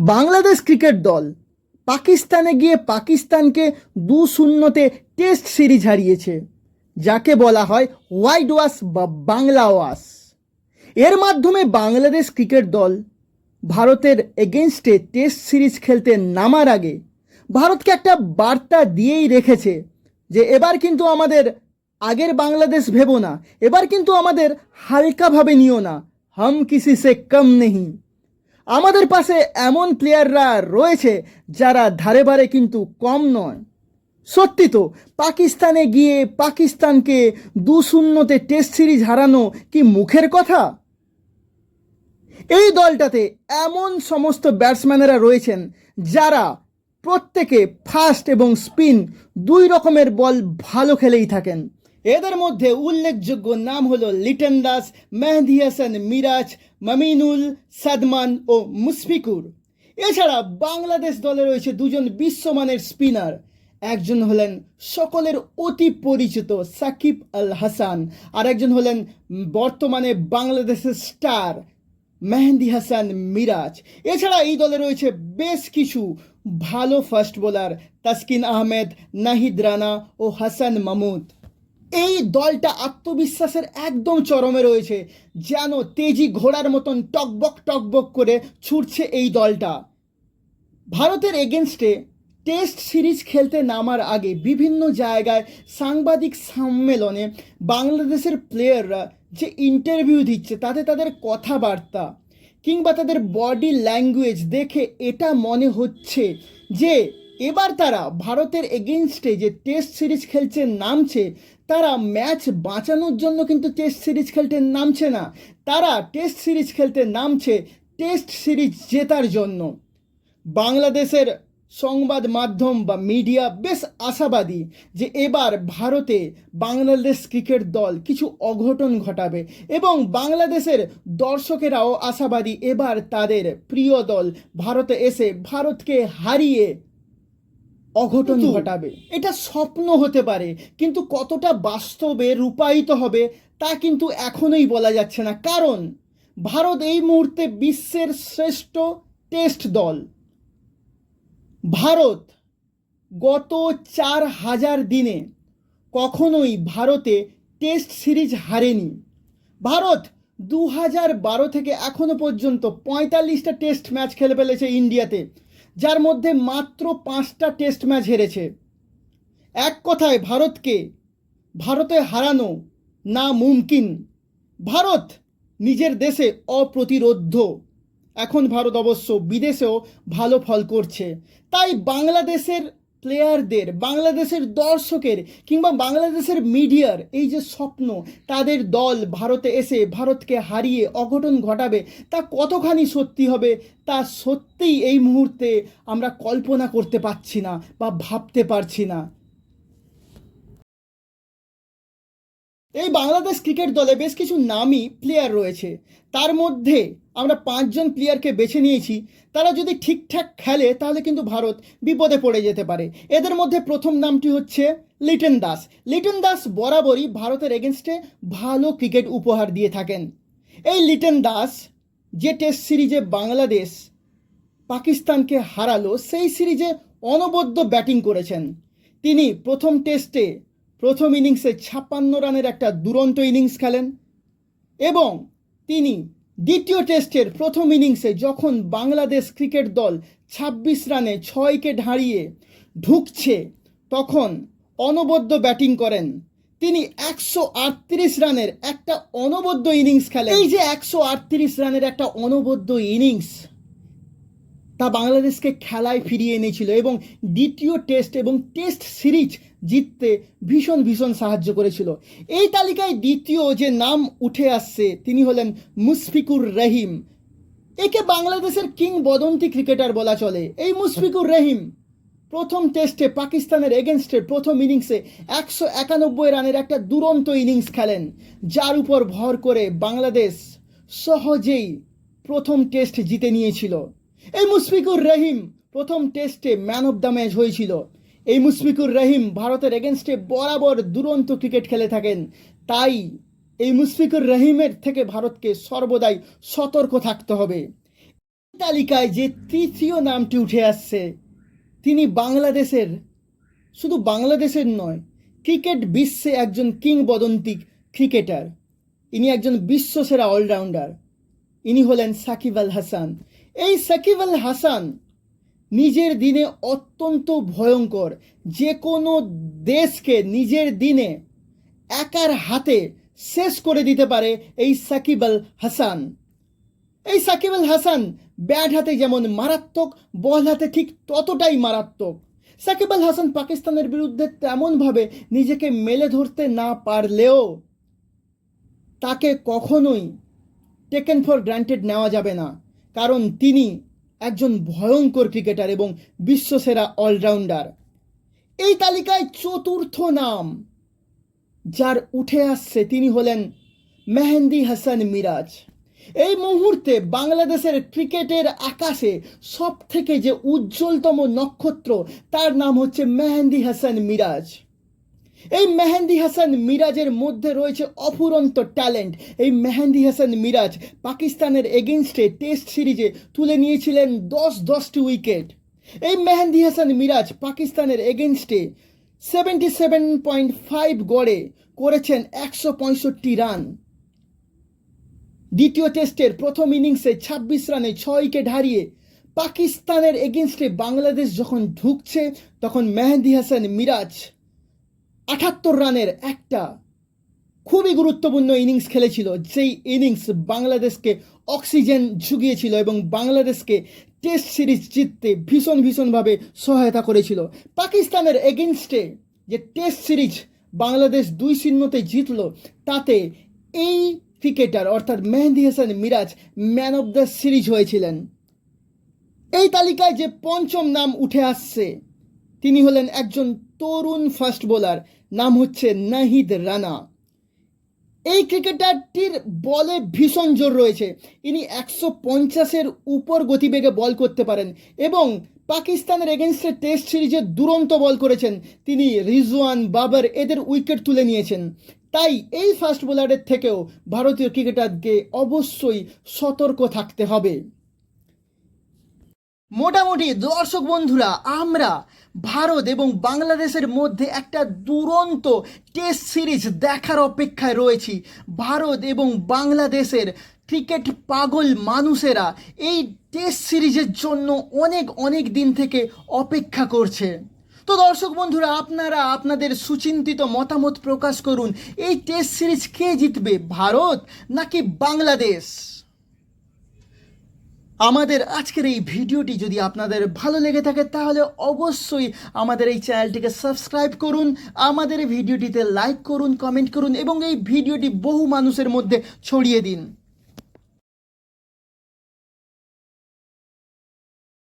Bangladesh cricket দল পাকিস্তানে গিয়ে পাকিস্তানকে 2-0 টেস্ট সিরিজ হারিয়েছে, যাকে বলা হয় হোয়াইট ওয়াশ বা বাংলা ওয়াশ। এর মাধ্যমে বাংলাদেশ ক্রিকেট দল ভারতের এগেনস্টে টেস্ট সিরিজ খেলতে নামার আগে ভারতকে একটা বার্তা দিয়েই রেখেছে যে এবার কিন্তু আমাদের আগের বাংলাদেশ ভেবো না, এবার কিন্তু আমাদের হালকাভাবে নিও না, হাম কিসি সে কম নেই। আমাদের পাশে এমন প্লেয়াররা রয়েছে যারা ধারে বারে কিন্তু কম নয়। সত্যি তো, পাকিস্তানে গিয়ে পাকিস্তানকে 2-0 টেস্ট সিরিজ হারানো কি মুখের কথা? এই দলটাতে এমন সমস্ত ব্যাটসম্যানেরা রয়েছেন যারা প্রত্যেকে ফাস্ট এবং স্পিন দুই রকমের বল ভালো খেলেই থাকেন। এদের মধ্যে উল্লেখযোগ্য নাম হলো লিটন দাস, মেহেদি হাসান মিরাজ, মামিনুল, সাদমান ও মুশফিকুর। এছাড়া বাংলাদেশ দলে রয়েছে দুজন বিশ্বমানের স্পিনার। একজন হলেন সকলের অতি পরিচিত সাকিব আল হাসান, আর একজন হলেন বর্তমানে বাংলাদেশের স্টার মেহেদি হাসান মিরাজ। এছাড়া এই দলে রয়েছে বেশ কিছু ভালো ফাস্ট বোলার, তাসকিন আহমেদ, নাহিদ রানা ও হাসান মাহমুদ। এই দলটা আত্মবিশ্বাসের একদম চরমে রয়েছে, যেন তেজি ঘোড়ার মতন টকবক টকবক করে ছুটছে এই দলটা। ভারতের এগেনস্টে টেস্ট সিরিজ খেলতে নামার আগে বিভিন্ন জায়গায় সাংবাদিক সম্মেলনে বাংলাদেশের প্লেয়াররা যে ইন্টারভিউ দিচ্ছে, তাতে তাদের কথাবার্তা কিংবা তাদের বডি ল্যাঙ্গুয়েজ দেখে এটা মনে হচ্ছে যে এবার তারা ভারতের এগেনস্টে যে টেস্ট সিরিজ খেলতে নামছে, তারা ম্যাচ বাঁচানোর জন্য কিন্তু টেস্ট সিরিজ খেলতে নামছে না, তারা টেস্ট সিরিজ খেলতে নামছে টেস্ট সিরিজ জেতার জন্য। বাংলাদেশের সংবাদ মাধ্যম বা মিডিয়া বেশ আশাবাদী যে এবার ভারতে বাংলাদেশ ক্রিকেট দল কিছু অঘটন ঘটাবে, এবং বাংলাদেশের দর্শকেরাও আশাবাদী এবার তাদের প্রিয় দল ভারতে এসে ভারতকে হারিয়ে অঘটন ঘটাবে। এটা স্বপ্ন হতে পারে, কিন্তু কতটা বাস্তবে রূপায়িত হবে তা কিন্তু এখনোই বলা যাচ্ছে না, কারণ ভারত এই মুহূর্তে বিশ্বের শ্রেষ্ঠ টেস্ট দল। ভারত গত 4000 দিনে কখনোই ভারতে টেস্ট সিরিজ হারেনি। ভারত 2012 থেকে এখনো পর্যন্ত 45টা টেস্ট ম্যাচ খেলে ফেলেছে ইন্ডিয়াতে, যার মধ্যে মাত্র 5টা টেস্ট ম্যাচ হেরেছে। এক কথায় ভারতে হারানো না মুমকিন। ভারত নিজের দেশে অপ্রতিরোধ্য। এখন ভারত অবশ্য বিদেশেও ভালো ফল করছে, তাই বাংলাদেশের প্লেয়ারদের, বাংলাদেশের দর্শকের কিংবা বাংলাদেশের মিডিয়ার এই যে স্বপ্ন, তাদের দল ভারতে এসে ভারতকে হারিয়ে অঘটন ঘটাবে, তা কতখানি সত্যি হবে তা সত্যিই এই মুহূর্তে আমরা কল্পনা করতে পারছি না বা ভাবতে পারছি না। এই বাংলাদেশ ক্রিকেট দলে বেশ কিছু নামী প্লেয়ার রয়েছে, তার মধ্যে আমরা 5 জন প্লেয়ারকে বেছে নিয়েছি। তারা যদি ঠিকঠাক খেলে তাহলে কিন্তু ভারত বিপদে পড়ে যেতে পারে। এদের মধ্যে প্রথম নামটি হচ্ছে লিটন দাস। লিটন দাস বরাবরই ভারতের এগেনস্টে ভালো ক্রিকেট উপহার দিয়ে থাকেন। এই লিটন দাস যে টেস্ট সিরিজে বাংলাদেশ পাকিস্তানকে হারালো, সেই সিরিজে অনবদ্য ব্যাটিং করেছেন। তিনি প্রথম টেস্টে প্রথম ইনিংসে 56 রানের একটা দুরন্ত ইনিংস খেলেন, এবং তিনি দ্বিতীয় টেস্টের প্রথম ইনিংসে যখন বাংলাদেশ ক্রিকেট দল 26 রানে 6কে হারিয়ে ঢুকছে, তখন অনবদ্য ব্যাটিং করেন। তিনি 138 রানের একটা অনবদ্য ইনিংস খেলেন। এই যে 138 রানের একটা অনবদ্য ইনিংস, তা বাংলাদেশকে খেলায় ফিরিয়ে এনেছিল এবং দ্বিতীয় টেস্ট এবং টেস্ট সিরিজ জিততে ভীষণ সাহায্য করেছিল। এই তালিকায় দ্বিতীয় যে নাম উঠে আসছে তিনি হলেন মুশফিকুর রহিম। একে বাংলাদেশের কিংবদন্তি ক্রিকেটার বলা চলে। এই মুশফিকুর রহিম প্রথম টেস্টে পাকিস্তানের এগেনস্টে প্রথম ইনিংসে 191 রানের একটা দুরন্ত ইনিংস খেলেন, যার উপর ভর করে বাংলাদেশ সহজেই প্রথম টেস্ট জিতে নিয়েছিল। এই মুশফিকুর রহিম প্রথম টেস্টে ম্যান অফ দ্য ম্যাচ হয়েছিল। এই মুশফিকুর রহিম ভারতের এগেনস্টে বরাবর দুরন্ত ক্রিকেট খেলে থাকেন, তাই এই মুশফিকুর রহিমের থেকে ভারতকে সর্বদাই সতর্ক থাকতে হবে। তালিকায় যে তৃতীয় নামটি উঠে আসছে, তিনি বাংলাদেশের, শুধু বাংলাদেশের নয়, ক্রিকেট বিশ্বে একজন কিংবদন্তি ক্রিকেটার। ইনি একজন বিশ্বসেরা অলরাউন্ডার। ইনি হলেন সাকিব আল হাসান। এই সাকিব আল হাসান নিজের দিনে অত্যন্ত ভয়ঙ্কর, যে কোনো দেশকে নিজের দিনে একার হাতে শেষ করে দিতে পারে এই সাকিব আল হাসান। এই সাকিব আল হাসান ব্যাট হাতে যেমন মারাত্মক, বল হাতে ঠিক ততটাই মারাত্মক। সাকিব আল হাসান পাকিস্তানের বিরুদ্ধে তেমনভাবে নিজেকে মেলে ধরতে না পারলেও তাকে কখনোই টেকেন ফর গ্রান্টেড নেওয়া যাবে না, কারণ তিনি একজন ভয়ঙ্কর ক্রিকেটার এবং বিশ্বসেরা অলরাউন্ডার। এই তালিকায় চতুর্থ নাম যার উঠে আসছে, তিনি হলেন মেহেদি হাসান মিরাজ। এই মুহূর্তে বাংলাদেশের ক্রিকেটের আকাশে সব থেকে যে উজ্জ্বলতম নক্ষত্র, তার নাম হচ্ছে মেহেদি হাসান মিরাজ। এই মেহেদি হাসান মিরাজের মধ্যে রয়েছে অফুরন্ত ট্যালেন্ট। এই মেহেদি হাসান মিরাজ পাকিস্তানের এগেনস্টে টেস্ট সিরিজে তুলে নিয়েছিলেন 10টি উইকেট। এই মেহেদি হাসান মিরাজ পাকিস্তানের এগেনস্টে 77.5 গড়ে করেছেন 165 রান। দ্বিতীয় টেস্টের প্রথম ইনিংসে 26 রানে 6 উইকেট হারিয়ে পাকিস্তানের এগেনস্টে বাংলাদেশ যখন ঢুকছে, তখন মেহেদি হাসান মিরাজ 78 রানের একটা খুবই গুরুত্বপূর্ণ ইনিংস খেলেছিল, যেই ইনিংস বাংলাদেশকে অক্সিজেন জুগিয়েছিল এবং বাংলাদেশকে টেস্ট সিরিজ জিততে ভীষণভাবে সহায়তা করেছিল। পাকিস্তানের এগেনস্টে যে টেস্ট সিরিজ বাংলাদেশ 2-0 জিতল, তাতে এই ক্রিকেটার অর্থাৎ Mehedi Hasan Miraz man of the series হয়েছিলেন। এই তালিকায় যে পঞ্চম নাম উঠে আসছে, তিনি হলেন একজন তরুণ ফাস্ট বোলার, নাম হচ্ছে নাহিদ রানা। এই ক্রিকেটারটির বলে ভীষণ জোর রয়েছে। ইনি 150-এর উপর গতিবেগে বল করতে পারেন এবং পাকিস্তানের এগেনস্টে টেস্ট সিরিজে দুরন্ত বল করেছেন। তিনি রিজওয়ান, বাবর এদের উইকেট তুলে নিয়েছেন। তাই এই ফাস্ট বোলারের থেকেও ভারতীয় ক্রিকেটারকে অবশ্যই সতর্ক থাকতে হবে। মোটামুটি দর্শক বন্ধুরা, আমরা ভারত এবং বাংলাদেশের মধ্যে একটা দুরন্ত টেস্ট সিরিজ দেখার অপেক্ষায় রয়েছি। ভারত এবং বাংলাদেশের ক্রিকেট পাগল মানুষেরা এই টেস্ট সিরিজের জন্য অনেক দিন থেকে অপেক্ষা করছে। তো দর্শক বন্ধুরা, আপনারা আপনাদের সুচিন্তিত মতামত প্রকাশ করুন। এই টেস্ট সিরিজ কে জিতবে, ভারত নাকি বাংলাদেশ? আমাদের আজকের এই ভিডিওটি যদি আপনাদের ভালো লেগে থাকে, তাহলে অবশ্যই আমাদের এই চ্যানেলটিকে সাবস্ক্রাইব করুন, আমাদের ভিডিওটিতে লাইক করুন, কমেন্ট করুন এবং এই ভিডিওটি বহু মানুষের মধ্যে ছড়িয়ে দিন।